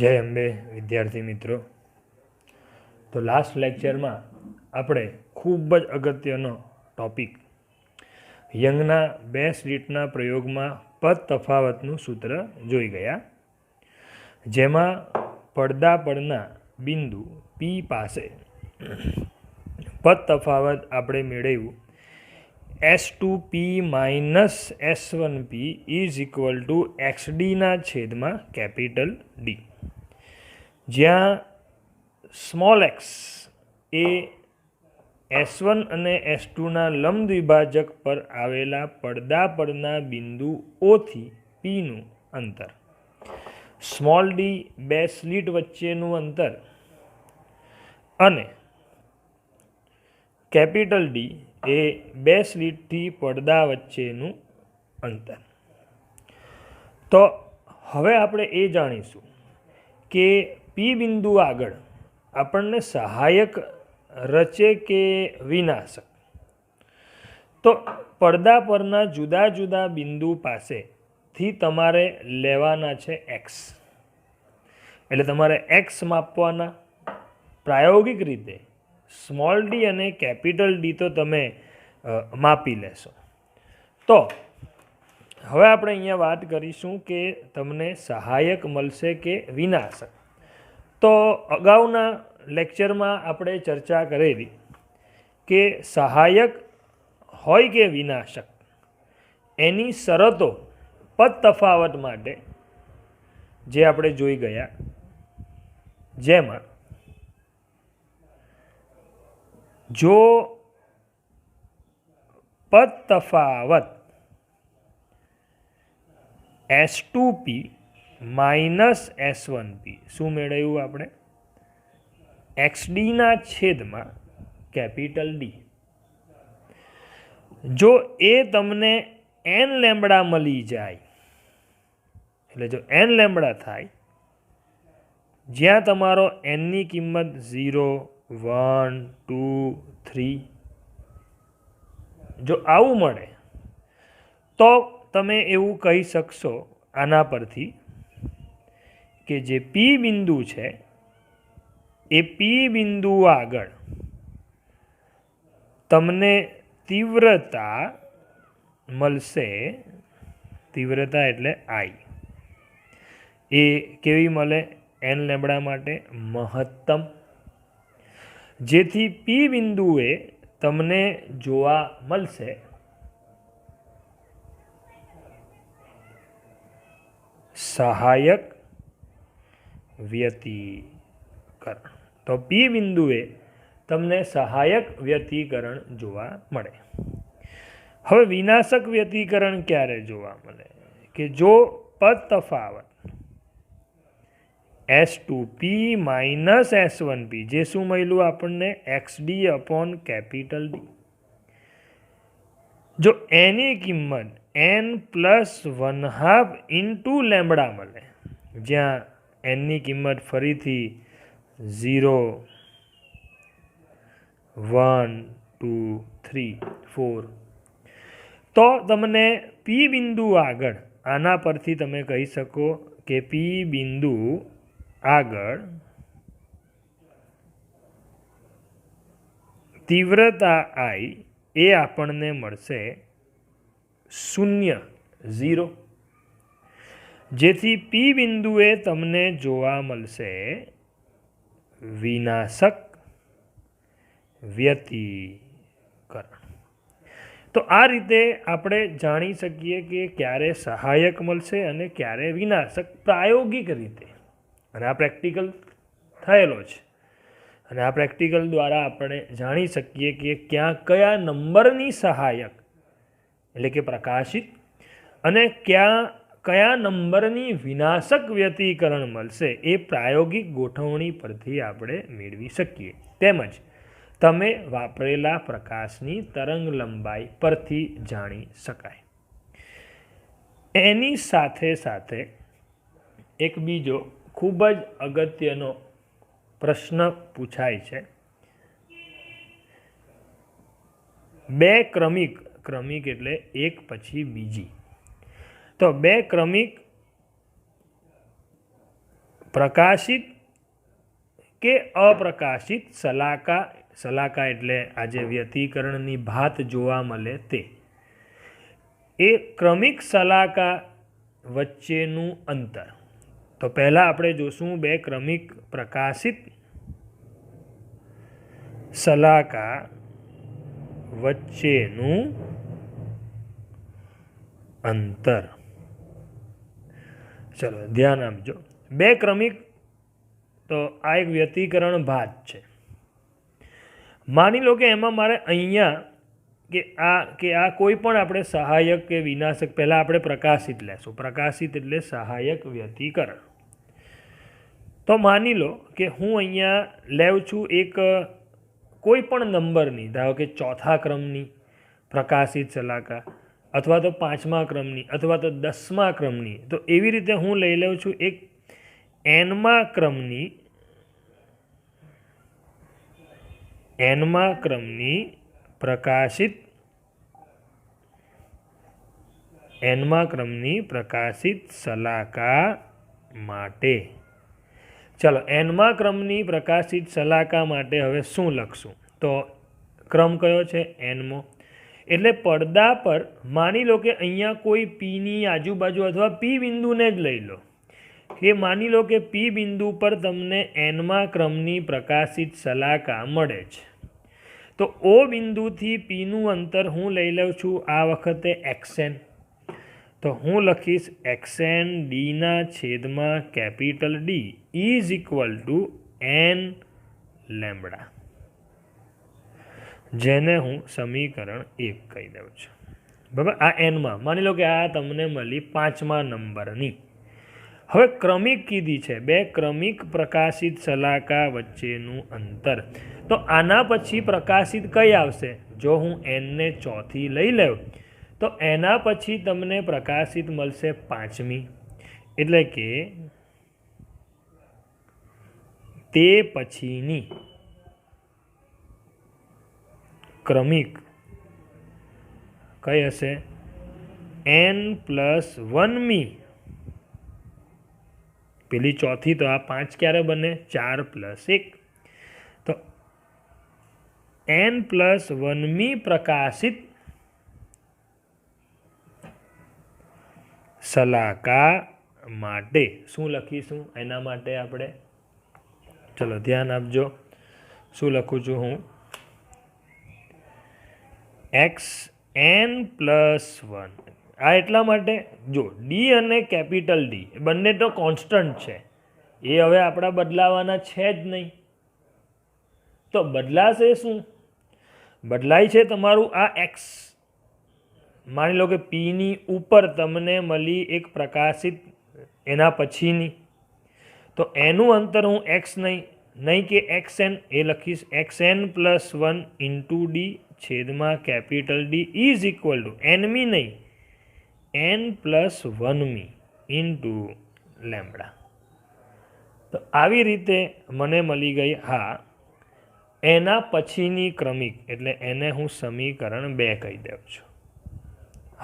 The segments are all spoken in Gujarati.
જય અંબે વિદ્યાર્થી મિત્રો। તો લાસ્ટ લેક્ચરમાં આપણે ખૂબ જ અગત્યનો ટોપિક યંગના બે સ્લિટના પ્રયોગમાં પદ તફાવતનું સૂત્ર જોઈ ગયા, જેમાં પડદા પરના બિંદુ પી પાસે પદ તફાવત આપણે મેળવ્યું S2P minus S1P is equal to XDના છેદમાં કેપિટલ ડી, જ્યાં સ્મોલ એક્સ એ S1 અને S2ના લંબ દ્વિભાજક પર આવેલા પડદા પરના બિંદુ ઓથી પીનું અંતર, સ્મોલ ડી બે સ્લિટ વચ્ચેનું અંતર અને કેપિટલ ડી એ બે સ્લિટથી પડદા વચ્ચેનું અંતર। તો હવે આપણે એ જાણીશું કે પી બિંદુ આગળ આપણને સહાયક રચે કે વિનાશક। તો પડદા પરના જુદા જુદા બિંદુ પાસેથી તમારે લેવાના છે એક્સ, એટલે તમારે એક્સ માપવાના। પ્રાયોગિક રીતે સ્મોલ ડી અને કેપિટલ ડી તો તમે માપી લેશો। તો હવે આપણે અહીંયા વાત કરીશું કે તમને સહાયક મળશે કે વિનાશક। તો અગાઉના લેક્ચરમાં આપણે ચર્ચા કરેલી કે સહાયક હોય કે વિનાશક એની શરતો પદ તફાવત માટે જે આપણે જોઈ ગયા, જેમાં જો પદ તફાવત S2P માઇનસ S1P શું મેળવ્યું આપણે XDના છેદમાં કેપિટલ ડી, જો એ તમને n લેમ્બડા મળી જાય, એટલે જો n લેમ્બડા થાય જ્યાં તમારો nની કિંમત 0, 1, 2, 3 જો આવું મળે તો તમે એવું કહી શકશો આના પરથી કે જે પી બિંદુ છે એ પી બિંદુ આગળ તમને તીવ્રતા મળશે, તીવ્રતા એટલે આઈ, એ કેવી મળે n લેમ્બડા માટે મહત્તમ, જેથી પી બિંદુએ તમને જોવા મળશે સહાયક વ્યતિકરણ। તો પી બિંદુએ તમને સહાયક વ્યતિકરણ જોવા મળે। હવે વિનાશક વ્યતિકરણ ક્યારે જોવા મળે કે જો પદ તફાવત S2P માઇનસ S1P જે શું મળ્યું આપણને XD અપોન કેપિટલ ડી, જો એની કિંમત n પ્લસ 1/2 ઇન્ટુ લેમ્બડા મળે, જ્યાં nની કિંમત ફરીથી 0, 1, 2, 3, 4, તો તમને પી બિંદુ આગળ આના પરથી તમે કહી શકો કે પી બિંદુ આગળ તીવ્રતા આઈ એ આપણને મળશે 0, 0, જેથી પી બિંદુએ તમને જોવા મળશે વિનાશક વ્યતિકરણ। તો આ રીતે આપણે જાણી શકીએ કે ક્યારે સહાયક મળશે અને ક્યારે વિનાશક પ્રાયોગિક રીતે, અને આ પ્રેક્ટિકલ થયેલો છે, અને આ પ્રેક્ટિકલ દ્વારા આપણે જાણી શકીએ કે ક્યાં કયા નંબરની સહાયક એટલે કે પ્રકાશિત અને કયા નંબરની વિનાશક વ્યતિકરણ મળશે એ પ્રાયોગિક ગોઠવણી પરથી આપણે મેળવી શકીએ, તેમજ તમે વાપરેલા પ્રકાશની તરંગ લંબાઈ પરથી જાણી શકાય। એની સાથે સાથે એક બીજો ખૂબ જ અગત્યનો પ્રશ્ન પૂછાય છે, બે ક્રમિક એટલે એક પછી બીજી, તો બે ક્રમિક પ્રકાશિત કે અપ્રકાશિત શલાકા, શલાકા એટલે આજે વ્યતિકરણની ભાત જોવા મળે તે, એ ક્રમિક શલાકા વચ્ચેનું અંતર. તો પહેલાં આપણે જોશું બે ક્રમિક પ્રકાશિત શલાકા વચ્ચેનું અંતર. ચલો ધ્યાન આપજો. બે ક્રમિક, તો આ એક વ્યતિકરણ ભાત છે. માની લો કે એમાં મારે અહીંયા કે આ કોઈ પણ આપણે સહાયક કે વિનાશક, પહેલાં આપણે પ્રકાશિત લેશું. પ્રકાશિત એટલે સહાયક વ્યતિકરણ. તો માની લો કે હું અહીંયા લેઉં છું એક કોઈ પણ નંબરની, ધારો કે 4થા ક્રમની પ્રકાશિત શલાકા, અથવા તો 5મા ક્રમની, અથવા તો 10મા ક્રમની. તો એવી રીતે હું લઈ લઉં છું એક nમા ક્રમની પ્રકાશિત શલાકા માટે. ચાલો, nમા ક્રમની પ્રકાશિત શલાકા માટે હવે શું લખશું? તો ક્રમ કયો છે? nમો. એટલે પડદા પર માની લો કે અહીંયા કોઈ પીની આજુબાજુ અથવા પી બિંદુને જ લઈ લો, કે માની લો કે પી બિંદુ પર તમને nમા ક્રમની પ્રકાશિત શલાકા મળે છે. તો ઓ બિંદુથી પીનું અંતર હું લઈ લઉં છું આ વખતે xn. તો હું લખીશ xn ડીના છેદમાં capital D is equal two n lambda, જેને હું સમીકરણ 1 કહી દઉં છું. બરાબર. આ એનમાં માની લો કે આ તમને મળી 5મા નંબરની. હવે ક્રમિક કીધી છે, બે ક્રમિક પ્રકાશિત શલાકા વચ્ચેનું અંતર. તો આના પછી પ્રકાશિત કઈ આવશે? જો હું nને ચોથી લઈ લઉં તો એના પછી તમને પ્રકાશિત મળશે 5મી. એટલે કે તે પછીની ક્રમિક કઈ હશે? n+1મી. પેલી ચોથી, તો આ 5 ક્યારે બને? 4+1. તો n+1મી પ્રકાશિત શલાકા માટે શું લખીશું? એના માટે આપણે, ચલો ધ્યાન આપજો, શું લખું છું હું? xn+1. આ એટલા માટે, જો ડી અને કેપિટલ ડી બંને તો કોન્સ્ટન્ટ છે, એ હવે આપણા બદલાવાના છે જ નહીં. તો બદલાશે શું? બદલાય છે તમારું આ x. માની લો કે પીની ઉપર તમને મળી એક પ્રકાશિત એના પછીની, તો એનું અંતર હું x નહીં કે xn, એ લખીશ xn+1 ઇન્ટુ ડી છેદમાં capital D is equal to nમી નહીં, n+1મી ઇન્ટુ લેમ્બડા. તો આવી રીતે મને મળી ગઈ હા એના પછીની ક્રમિક, એટલે એને હું સમીકરણ 2 કહી દઉં છું.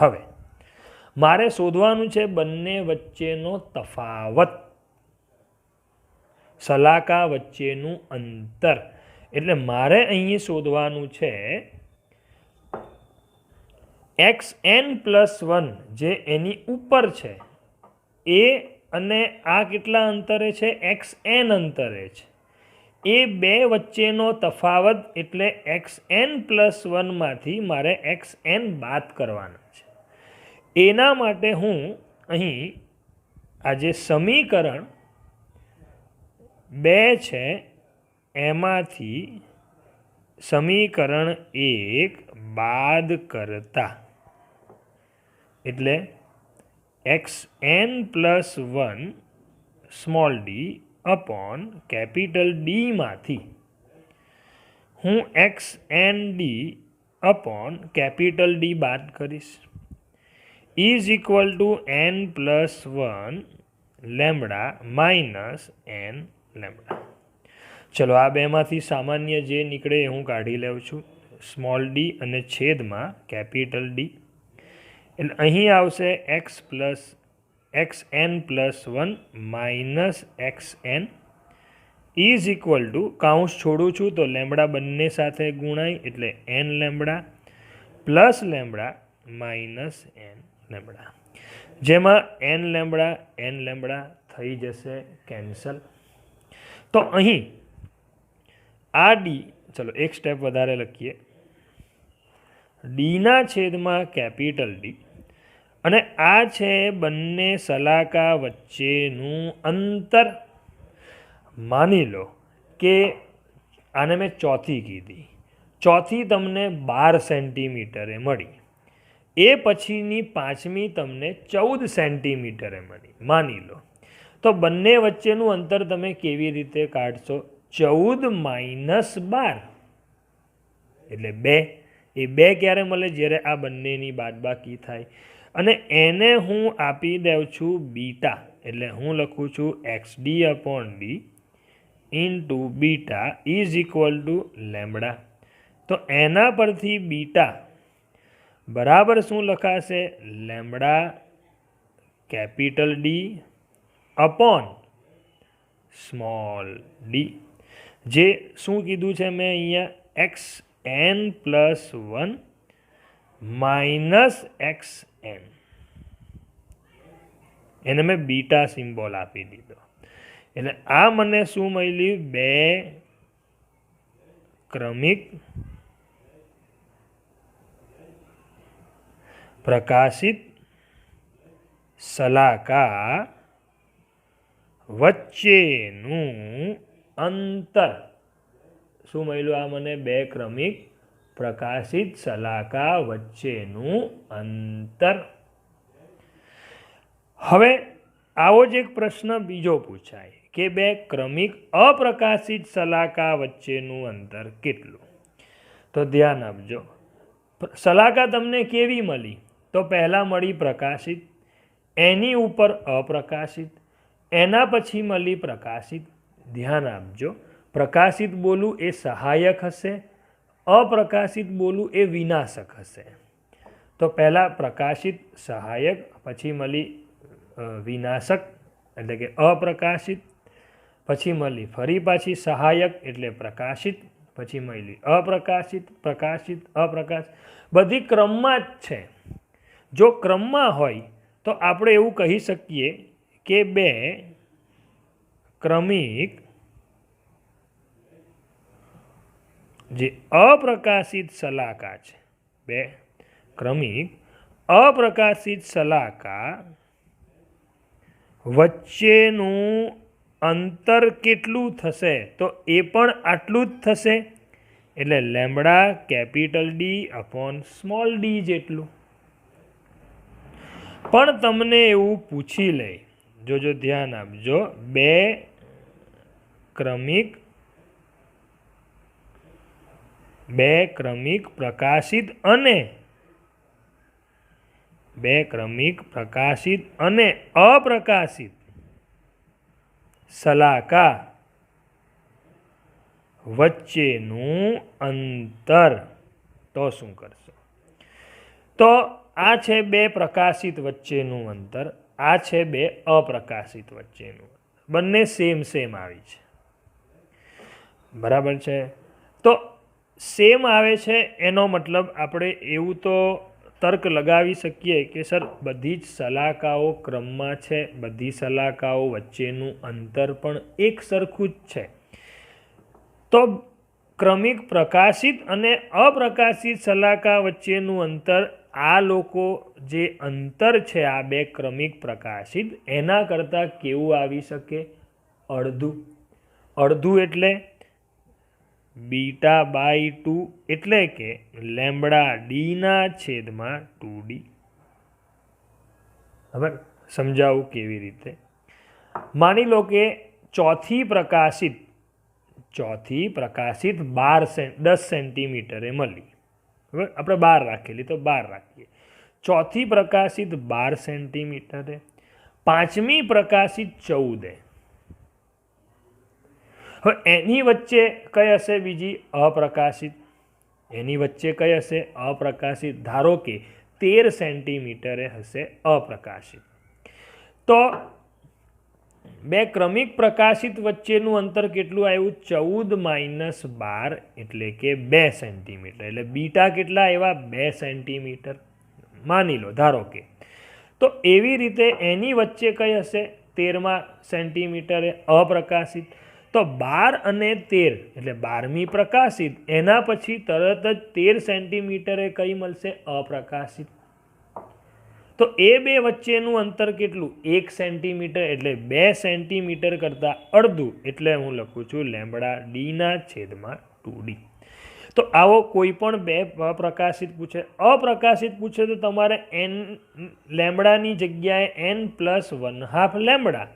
હવે મારે શોધવાનું છે બંને વચ્ચેનો તફાવત, શલાકા વચ્ચેનું અંતર. એટલે મારે અહીં શોધવાનું છે xn+1 જે એની ઉપર છે એ, અને આ કેટલા અંતરે છે? xn અંતરે છે. એ બે વચ્ચેનો તફાવત, એટલે xn+1 માંથી મારે xn બાદ કરવાના છે. એના માટે હું અહીં આ જે સમીકરણ 2 છે એમાંથી સમીકરણ 1 બાદ કરતા, એટલે xn+1 small D upon capital D માંથી હું xnd અપોન કેપિટલ ડી બાદ કરીશ, is equal two n+1 lambda minus n lambda. ચલો આ બેમાંથી સામાન્ય જે નીકળે એ હું કાઢી લઉં છું, સ્મોલ ડી અને છેદમાં કેપિટલ ડી. એટલે અહીં આવશે x+, xn plus 1 minus xn is equal to, કાઉન્સ છોડું છું તો લેમ્બડા બંને સાથે ગુણાય એટલે n lambda plus lambda minus n lambda, જેમાં n લેમ્બડા થઈ જશે કેન્સલ. તો અહીં આ ડી, ચલો એક સ્ટેપ વધારે લખીએ, ડીના છેદમાં કેપિટલ ડી, અને આ છે બંને સલાકા વચ્ચેનું અંતર. માની લો કે આને મેં ચોથી કીધી, ચોથી તમને 12 સેન્ટીમીટરે મળી, એ પછીની પાંચમી તમને 14 સેન્ટીમીટરે મળી માની લો. તો બંને વચ્ચેનું અંતર તમે કેવી રીતે કાઢશો? 14 માઇનસ 12 એટલે 2. એ 2 ક્યારે મળે? જ્યારે આ બંનેની બાદબાકી થાય. અને એને હું આપી દઉં છું બીટા, એટલે હું લખું છું XD upon D into beta is equal two lambda. તો એના પરથી બીટા બરાબર શું લખાશે? Lambda capital D upon small D. જે શું કીધું છે મેં અહીંયા? xn પ્લસ 1 માઇનસ xn, એને મેં બીટા સિમ્બોલ આપી દીધો. એટલે આ મને શું મળ્યું? 2 ક્રમિક પ્રકાશિત સલાકા વચ્ચેનું અંતર. શું મળ્યું આ મને? 2 ક્રમિક પ્રકાશિત સલાકા વચ્ચેનું અંતર. હવે આવો જ એક પ્રશ્ન બીજો પૂછાય કે 2 ક્રમિક અપ્રકાશિત સલાકા વચ્ચેનું અંતર કેટલું? તો ધ્યાન આપજો, સલાકા તમને કેવી મળી? તો પહેલાં મળી પ્રકાશિત, એની ઉપર અપ્રકાશિત, એના પછી મળી પ્રકાશિત. ધ્યાન આપજો, પ્રકાશિત બોલું એ સહાયક હશે, અપ્રકાશિત બોલું એ વિનાશક હશે. તો પહેલાં પ્રકાશિત સહાયક, પછી મળી વિનાશક એટલે કે અપ્રકાશિત, પછી મળી ફરી પાછી સહાયક એટલે પ્રકાશિત, પછી મળી અપ્રકાશિત, પ્રકાશિત, અપ્રકાશિત. બધી ક્રમમાં જ છે. જો ક્રમમાં હોય તો આપણે એવું કહી શકીએ કે 2 ક્રમિક જે અપ્રકાશિત સલાકા છે, 2 ક્રમિક અપ્રકાશિત સલાકા વચ્ચેનું અંતર કેટલું થશે? તો એ પણ આટલું જ થશે, એટલે lambda capital D upon small D જેટલું. પણ તમને એવું પૂછી લે, જોજો ધ્યાન આપજો, 2 ક્રમિક પ્રકાશિત અને 2 ક્રમિક પ્રકાશિત અને અપ્રકાશિત સલાકા વચ્ચેનું અંતર. તો શું કરશો? તો આ છે 2 પ્રકાશિત વચ્ચેનું અંતર, આ છે 2 અપ્રકાશિત વચ્ચેનું. બંને સેમ આવી છે, બરાબર છે. તો સેમ આવે છે એનો મતલબ આપણે એવું તો તર્ક લગાવી શકીએ કે સર બધી જ સલાકાઓ ક્રમમાં છે, બધી સલાકાઓ વચ્ચેનું અંતર પણ એક સરખું જ છે. તો ક્રમિક પ્રકાશિત અને અપ્રકાશિત સલાકા વચ્ચેનું અંતર, આ લોકો જે અંતર છે આ 2 ક્રમિક પ્રકાશિત, એના કરતાં કેવું આવી શકે? અડધું. અડધું એટલે બીટા બાય 2, એટલે કે લેમ્બડા ડીના છેદમાં 2D. હવે સમજાવું કેવી રીતે. માની લો કે ચોથી પ્રકાશિત 10 સેન્ટીમીટરે મળી. હવે આપણે 12 રાખેલી તો 12 રાખીએ. ચોથી પ્રકાશિત 12 સેન્ટીમીટરે, પાંચમી પ્રકાશિત 14. હવે એની વચ્ચે કઈ હશે? બીજી અપ્રકાશિત. એની વચ્ચે કઈ હશે? અપ્રકાશિત. ધારો કે 13 સેન્ટીમીટરે હશે અપ્રકાશિત. તો બે ક્રમિક પ્રકાશિત વચ્ચેનું અંતર કેટલું આવ્યું? 14 - 12 એટલે કે 2 સેન્ટીમીટર. એટલે બીટા કેટલા આવ્યા? 2 સેન્ટીમીટર માની લો, ધારો કે. તો એવી રીતે એની વચ્ચે કઈ હશે? 13 સેન્ટીમીટરે અપ્રકાશિત. તો 12 અને 13 એટલે 12મી પ્રકાશિત, એના પછી તરત જ 13 સેન્ટીમીટરે કઈ મળશે? અપ્રકાશિત. તો એ બે વચ્ચેનું અંતર કેટલું? 1 સેન્ટીમીટર. એટલે 2 સેન્ટીમીટર કરતાં અડધું, એટલે હું લખું છું λd/2d. તો આવો કોઈ પણ બે અપ્રકાશિત પૂછે. અપ્રકાશિત પૂછે તો તમારે n લેમ્બડાની જગ્યાએ n+1/2 લેમ્બડા,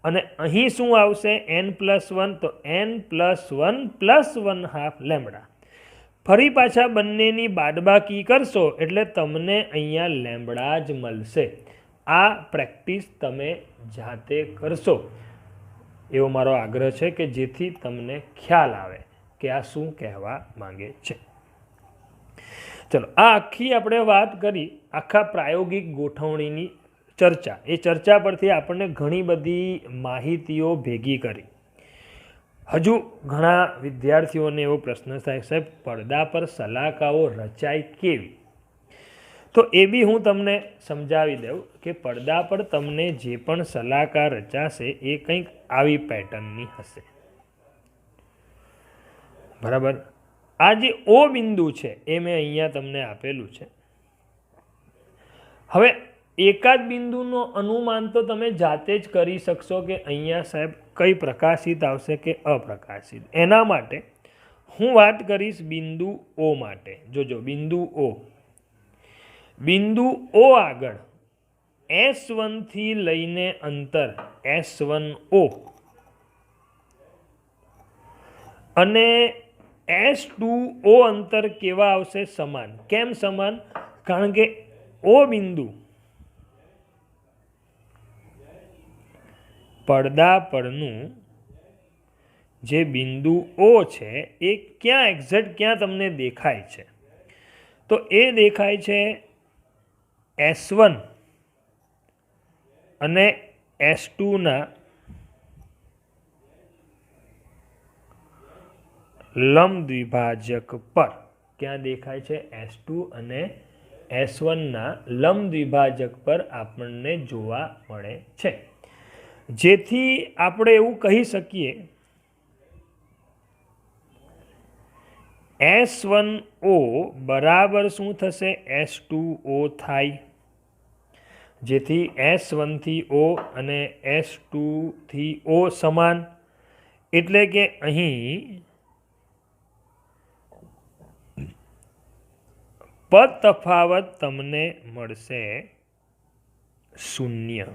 અને અહીં શું આવશે? n+1. તો n+1+1/2 લેમ્બડા. ફરી પાછા બંનેની બાદબાકી કરશો એટલે તમને અહીંયા લેમ્બડા જ મળશે. આ પ્રેક્ટિસ તમે જાતે કરશો એવો મારો આગ્રહ છે, કે જેથી તમને ખ્યાલ આવે કે આ શું કહેવા માંગે છે. ચલો, આ આખી આપણે વાત કરી આખા પ્રાયોગિક ગોઠવણીની ચર્ચા. એ ચર્ચા પરથી આપણને ઘણી બધી માહિતીઓ ભેગી કરી. હજુ ઘણા વિદ્યાર્થીઓને એવો પ્રશ્ન થાય, સાહેબ પડદા પર સલાકાઓ રચાય કેવી? તો એ બી હું તમને સમજાવી દઉં કે પડદા પર તમને જે પણ સલાકા રચાશે એ કંઈક આવી પેટર્નની હશે. બરાબર. આ જે ઓ બિંદુ છે એ મેં અહીંયા તમને આપેલું છે. હવે એકાદ બિંદુનો અનુમાન તો તમે જાતે જ કરી શકશો કે અહીંયા સાહેબ કઈ પ્રકાશિત આવશે કે અપ્રકાશિત. એના માટે હું વાત કરીશ બિંદુ ઓ માટે. જોજો, બિંદુ ઓ આગળ S1 થી લઈને અંતર S1O અને S2O અંતર કેવા આવશે? સમાન. કેમ સમાન? કારણ કે ઓ બિંદુ પડદા પરનું જે બિંદુ ઓ છે એ ક્યાં એક્ઝેક્ટ ક્યાં તમને દેખાય છે? તો એ દેખાય છે S1 અને S2ના લંબ દ્વિભાજક પર. ક્યાં દેખાય છે? S2 અને S1ના લંબ દ્વિભાજક પર આપણને જોવા મળે છે. જેથી આપણે એવું કહી શકીએ S1O બરાબર શું થશે? S2O થાય. જેથી S1 થી O અને S2 થી O સમાન. એટલે કે અહીં પદ તફાવત તમને મળશે 0.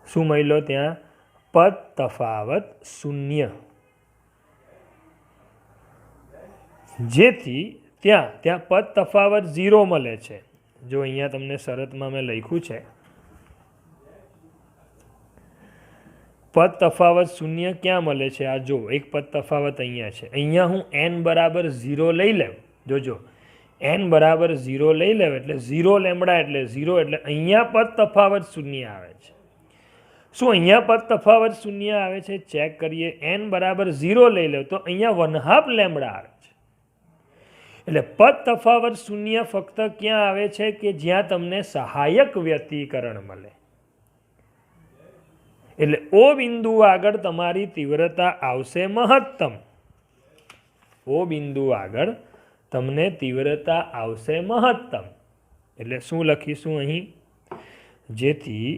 શું મળ્યો ત્યાં? પદ તફાવત 0. જેથી ત્યાં પદ તફાવત 0 મળે છે. જો અહીંયા તમને શરતમાં મેં લખ્યું છે પદ તફાવત 0 ક્યાં મળે છે? આ જો, એક પદ તફાવત અહીંયા છે. અહીંયા હું n=0 લઈ લઉં. જોજો, n=0 લઈ લેવ એટલે 0 લેમ્બડા એટલે 0. એટલે અહીંયા પદ તફાવત 0 આવે છે. શું અહીંયા પદ તફાવત 0 આવે છે? ચેક કરીએ. n=0 લઈ લેવ તો અહીંયા 1/2 લેમ્બડા આવે છે. એટલે પદ તફાવત 0 ફક્ત ક્યાં આવે છે? કે જ્યાં તમને સહાયક વ્યતિકરણ મળે. એટલે ઓ બિંદુ આગળ તમારી તીવ્રતા આવશે મહત્તમ. ઓ બિંદુ આગળ તમને તીવ્રતા આવશે મહત્તમ. એટલે શું લખીશું અહીં? જેથી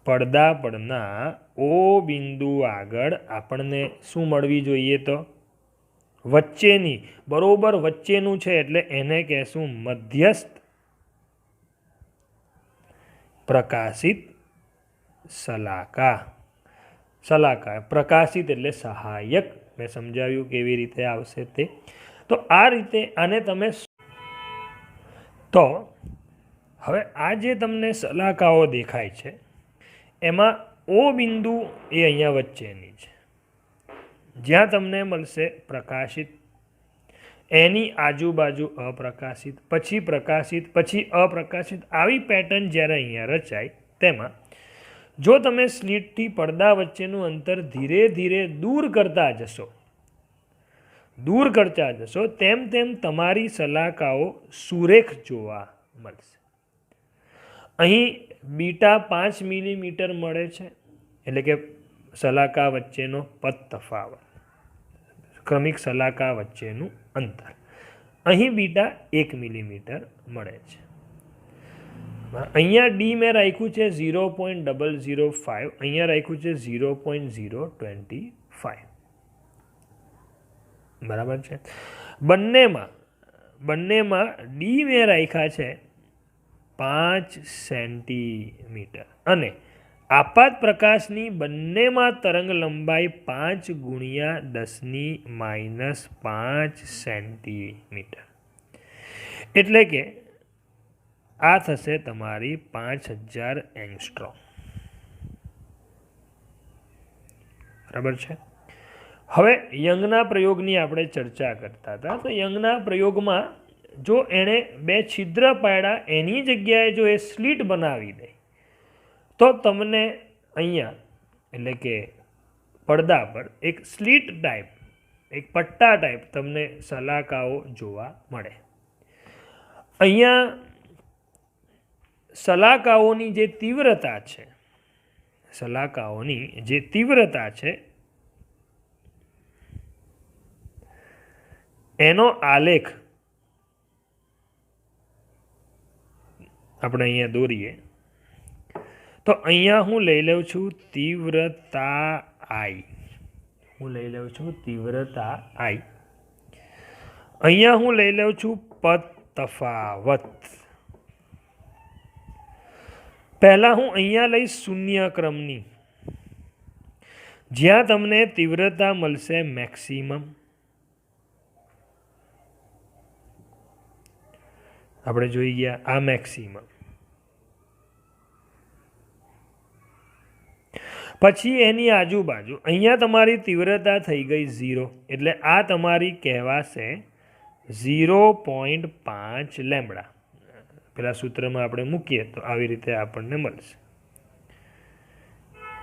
પડદા પરના ઓ બિંદુ આગળ આપણને શું મળવી જોઈએ? તો વચ્ચેની, બરોબર વચ્ચેનું છે એટલે એને કહેશું મધ્યસ્થ પ્રકાશિત સલાકા. પ્રકાશિત એટલે સહાયક. મેં સમજાવ્યું કેવી રીતે આવશે તે. તો આ રીતે આને તમે. તો હવે આ જે તમને સલાકાઓ દેખાય છે એમાં ઓ બિંદુ એ અહીંયા વચ્ચેની છે, જ્યાં તમને મળશે પ્રકાશિત. એની આજુબાજુ અપ્રકાશિત, પછી પ્રકાશિત, પછી અપ્રકાશિત, આવી પેટર્ન જ્યારે અહીંયા રચાય તેમાં જો તમે સ્લિટથી પડદા વચ્ચેનું અંતર ધીરે ધીરે દૂર કરતા જશો તેમ તેમ તમારી સલાકાઓ સુરેખ જોવા મળશે. અહીં બીટા 5 મિલીમીટર મળે છે, એટલે કે સલાકા વચ્ચેનો પદ તફાવત, ક્રમિક સલાકા વચ્ચેનું અંતર. અહીં બીટા 1 મિલીમીટર મળે છે. અહીંયા ડી મેં રાખ્યું છે 0.005, અહીંયા રાખ્યું છે 0.025. બરાબર છે. બંનેમાં ડી મેં રાખ્યા છે 5 સેન્ટીમીટર અને આપાત પ્રકાશની બંનેમાં તરંગ લંબાઈ 5 × 10⁻⁵ સેન્ટીમીટર, એટલે કે આ થશે તમારી 5000 એંગસ્ટ્રોમ. બરાબર છે. હવે યંગના પ્રયોગની આપણે ચર્ચા કરતા હતા. તો યંગના પ્રયોગમાં જો એણે 2 છિદ્ર પાડ્યા, એની જગ્યાએ જો એ સ્લિટ બનાવી દે તો તમને અહીંયા એટલે કે પડદા પર એક સ્લિટ ટાઈપ, એક પટ્ટા ટાઈપ તમને સલાકાઓ જોવા મળે. અહીંયા સલાકાઓની જે તીવ્રતા છે એનો આલેખ આપણે અહીંયા દોરીએ તો અહીંયા હું લઈ લઉં છું તીવ્રતા I. અહીંયા હું લઈ લઉં છું પદ તફાવત. પહેલા હું અહીંયા લઈશ શૂન્ય ક્રમની, જ્યાં તમને તીવ્રતા મળશે મેક્સિમમ. આપણે જોઈ ગયા આ મેક્સિમમ. પછી એની આજુબાજુ અહીંયા તમારી તીવ્રતા થઈ ગઈ 0, એટલે આ તમારી કહેવાશે 0.5 લેમ્બડા. પેલા સૂત્રમાં આપણે મૂકીએ તો આવી રીતે આપણને મળશે.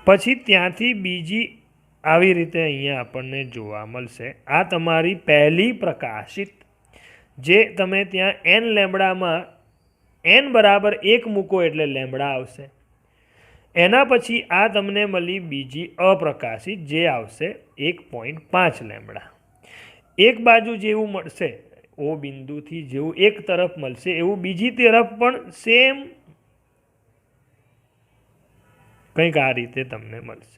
પછી ત્યાંથી બીજી આવી રીતે અહીંયા આપણને જોવા મળશે. આ તમારી પહેલી પ્રકાશિત, જે તમે ત્યાં n લેમ્બડામાં n બરાબર 1 મૂકો એટલે લેમ્બડા આવશે. એના પછી આ તમને મળી બીજી અપ્રકાશિત, જે આવશે 1.5 લેમ્બડા. એક બાજુ જેવું મળશે O બિંદુથી જેવું એક તરફ મળશે એવું બીજી તરફ પણ સેમ કંઈક આ રીતે તમને મળશે.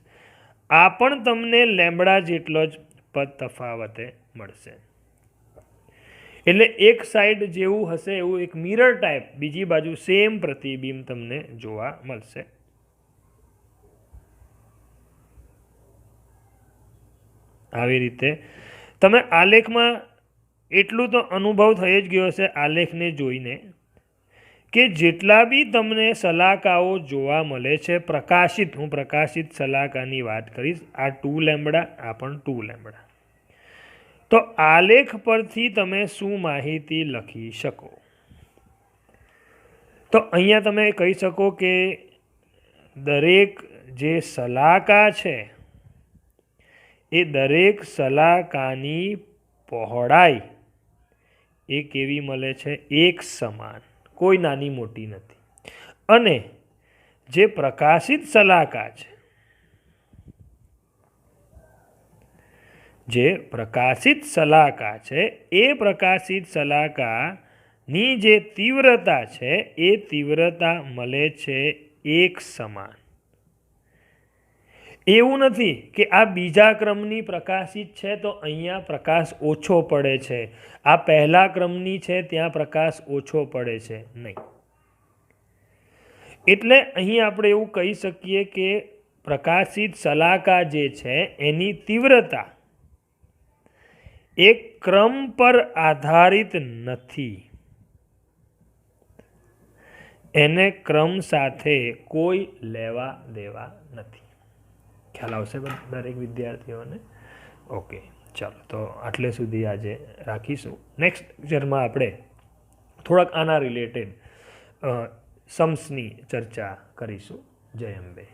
આ પણ તમને લેમ્બડા જેટલો જ પદ તફાવતે મળશે. એટલે એક સાઈડ જેવું હશે એવું એક મિરર ટાઈપ બીજી બાજુ સેમ પ્રતિબિંબ તમને જોવા મળશે. આવી રીતે તમે આલેખમાં એટલું તો અનુભવ થઈ જ ગયો હશે આલેખને જોઈને કે જેટલા બી તમને સલાકાઓ જોવા મળે છે પ્રકાશિત, હું પ્રકાશિત સલાકાની વાત કરીશ, આ 2 લેમ્બડા, આ પણ 2 લેમ્બડા. તો આલેખ પરથી તમે શું માહિતી લખી શકો? તો અહીંયા તમે કહી શકો કે દરેક જે સલાકા છે એ દરેક સલાકાની પહોળાઈ એ કેવી મળે છે? એક સમાન, કોઈ નાની મોટી નથી. અને જે પ્રકાશિત સલાકા છે, એ પ્રકાશિત સલાકાની જે તીવ્રતા છે એ તીવ્રતા મળે છે એક સમાન. એવું નથી કે આ બીજા ક્રમની પ્રકાશિત છે તો અહીંયા પ્રકાશ ઓછો પડે છે, આ પહેલા ક્રમની છે ત્યાં પ્રકાશ ઓછો પડે છે, નહીં. એટલે અહીં આપણે એવું કહી શકીએ કે પ્રકાશિત સલાકા જે છે એની તીવ્રતા એક ક્રમ પર આધારિત નથી. એને ક્રમ સાથે કોઈ લેવા દેવા નથી. ખ્યાલ આવશે દરેક વિદ્યાર્થીઓને? ઓકે, ચાલો તો આટલે સુધી આજે રાખીશું. નેક્સ્ટ લેક્ચરમાં આપણે થોડાક આના રિલેટેડ सम्सની ચર્ચા કરીશું. જય અંબે.